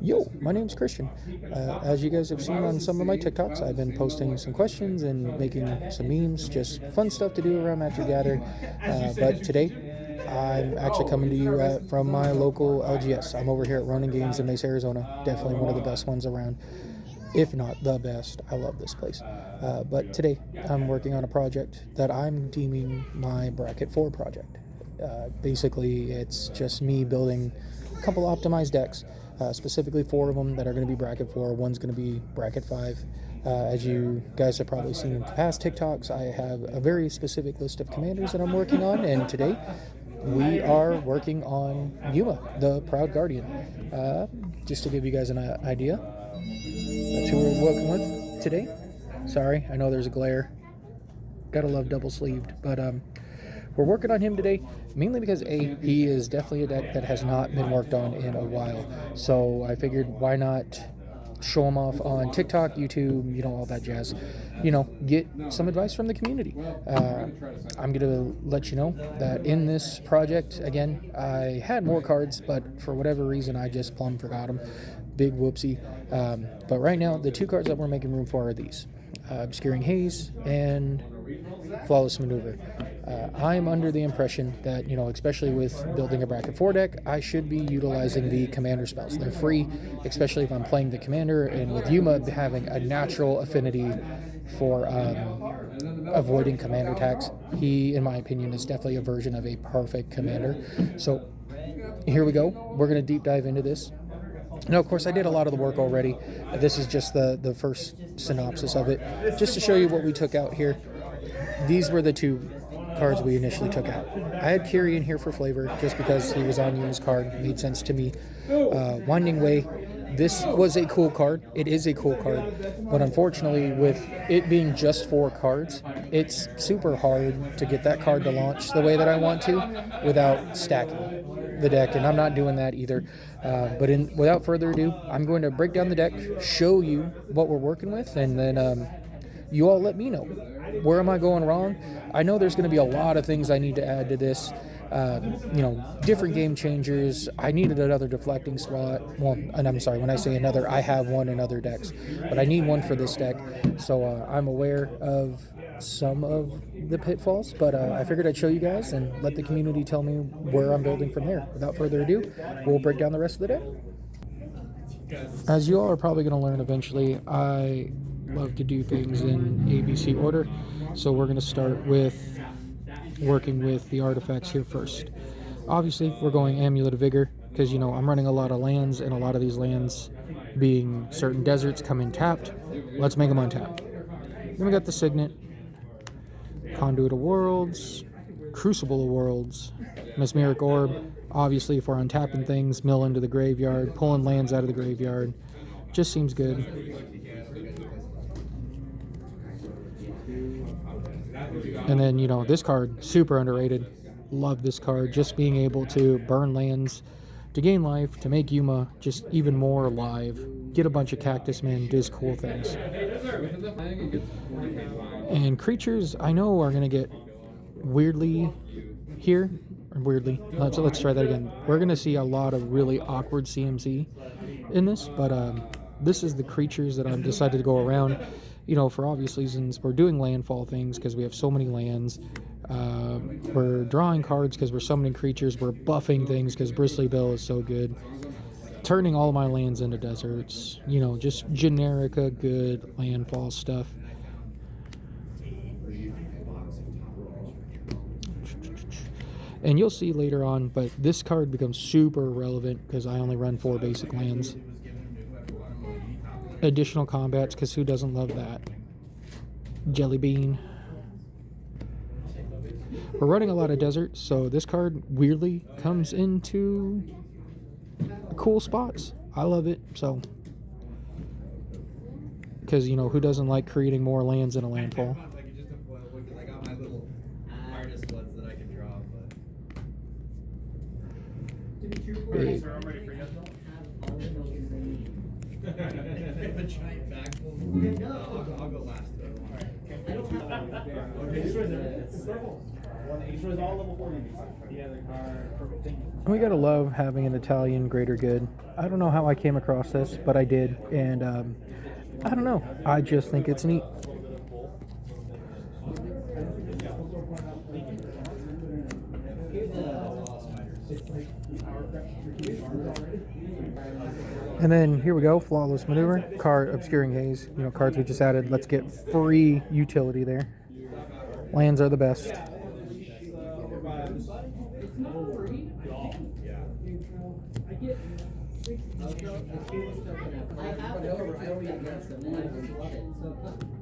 Yo, my name's Christian. As you guys have seen on some of my TikToks, I've been posting some questions and making some memes, just fun stuff to do around Magic Gathering. But today, I'm actually coming to you from my local LGS. I'm over here at Ronin Games in Mesa, Arizona. Definitely one of the best ones around, if not the best. I love this place. But today, I'm working on a project that I'm deeming my Bracket 4 project. Basically, it's just me building a couple optimized decks, specifically 4 of them that are going to be Bracket 4. One's going to be Bracket 5. As you guys have probably seen in past TikToks, I have a very specific list of commanders that I'm working on, and today we are working on Yuma, the Proud Guardian. Just to give you guys an idea, that's who we're working with today. Sorry, I know there's a glare. Gotta love double-sleeved, but we're working on him today, mainly because he is definitely a deck that has not been worked on in a while. So I figured, why not show him off on TikTok, YouTube, all that jazz. Get some advice from the community. I'm going to let you know that in this project, again, I had more cards, but for whatever reason, I just plumb forgot them. Big whoopsie. But right now, the 2 cards that we're making room for are these. Obscuring Haze and Flawless Maneuver. I'm under the impression that, especially with building a Bracket 4 deck, I should be utilizing the commander spells. They're free, especially if I'm playing the commander, and with Yuma having a natural affinity for avoiding commander attacks. He, in my opinion, is definitely a version of a perfect commander. So here we go. We're going to deep dive into this. Now, of course, I did a lot of the work already. This is just the first synopsis of it. Just to show you what we took out here. These were the 2 cards we initially took out. I had Kiri in here for flavor, just because he was on Yuma's card. It made sense to me. Winding Way. This was a cool card. It is a cool card. But unfortunately, with it being just 4 cards, it's super hard to get that card to launch the way that I want to without stacking the deck, and I'm not doing that either. But without further ado, I'm going to break down the deck, show you what we're working with, and then you all let me know. Where am I going wrong? I know there's going to be a lot of things I need to add to this. Different game changers. I needed another deflecting slot. Well, and I'm sorry, when I say another, I have one in other decks, but I need one for this deck. So I'm aware of some of the pitfalls, but I figured I'd show you guys and let the community tell me where I'm building from there. Without further ado, we'll break down the rest of the deck. As you all are probably going to learn eventually, I love to do things in ABC order. So we're going to start with working with the artifacts here first. Obviously, we're going Amulet of Vigor because, I'm running a lot of lands, and a lot of these lands, being certain deserts, come in tapped. Let's make them untapped. Then we got the Signet, Conduit of Worlds, Crucible of Worlds, Mesmeric Orb. Obviously, if we're untapping things, mill into the graveyard, pulling lands out of the graveyard. Just seems good. And then, this card, super underrated. Love this card. Just being able to burn lands to gain life, to make Yuma just even more alive. Get a bunch of Cactus Men, does cool things. And creatures, I know, are going to get weirdly here. Or weirdly. Let's try that again. We're going to see a lot of really awkward CMC in this, but this is the creatures that I've decided to go around. For obvious reasons, we're doing landfall things because we have so many lands. We're drawing cards because we're summoning creatures. We're buffing things because Bristly Bill is so good. Turning all my lands into deserts. Just generica good landfall stuff. And you'll see later on, but this card becomes super relevant because I only run 4 basic lands. Additional combats, because who doesn't love that? Jelly Bean. We're running a lot of desert, so this card weirdly comes into cool spots. I love it, so. Because, who doesn't like creating more lands in a landfall? Big. I'll go last though. We gotta love having an Italian greater good. I don't know how I came across this, but I did, and I don't know. I just think it's neat. And then here we go, flawless maneuver, card obscuring haze. You know, cards we just added. Let's get free utility there. Lands are the best.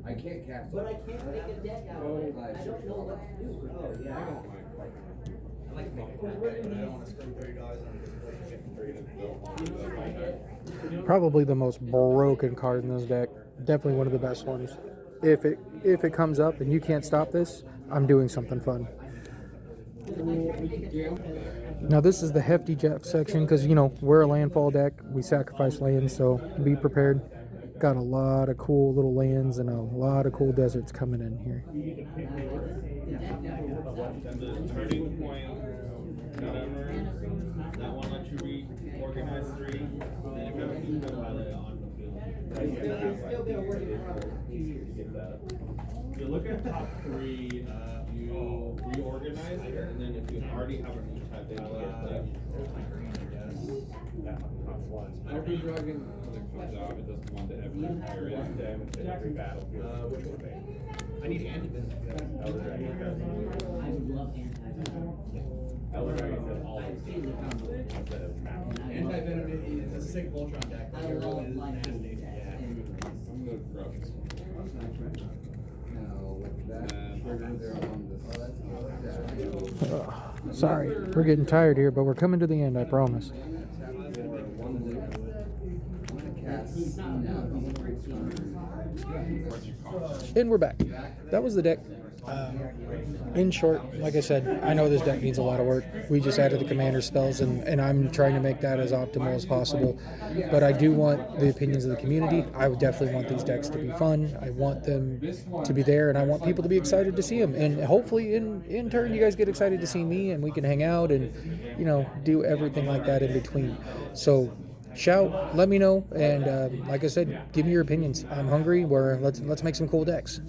I can't cast it. But I can't make a deck out of it. I don't know what to do. Oh, yeah. I like making a deck, but I don't want to spend $30 on it. Probably the most broken card in this deck. Definitely one of the best ones. If it comes up and you can't stop this, I'm doing something fun. Now this is the hefty Jeff section because, you know, we're a landfall deck. We sacrifice lands, so be prepared. Got a lot of cool little lands and a lot of cool deserts coming in here. Turning point, whatever. That one lets you reorganize 3. Then if you have a new pilot on the field. You look at top 3, you reorganize it, and then if you already have a new type pilot, every dragon when it comes out, it doesn't want to every area damage in every battlefield. Which one? I need anti-venom. Elder Dragon. I would love anti-venom. Elder Dragon says all instead of map. Anti-venom is a sick Voltron deck. I love life. I'm gonna grab this one. Sorry, we're getting tired here, but we're coming to the end, I promise. And we're back. That was the deck. In short, like I said, I know this deck needs a lot of work. We just added the commander spells, and I'm trying to make that as optimal as possible. But I do want the opinions of the community. I would definitely want these decks to be fun. I want them to be there, and I want people to be excited to see them. And hopefully, in turn, you guys get excited to see me, and we can hang out and, you know, do everything like that in between. So shout, let me know, and like I said, give me your opinions. I'm hungry. Let's make some cool decks.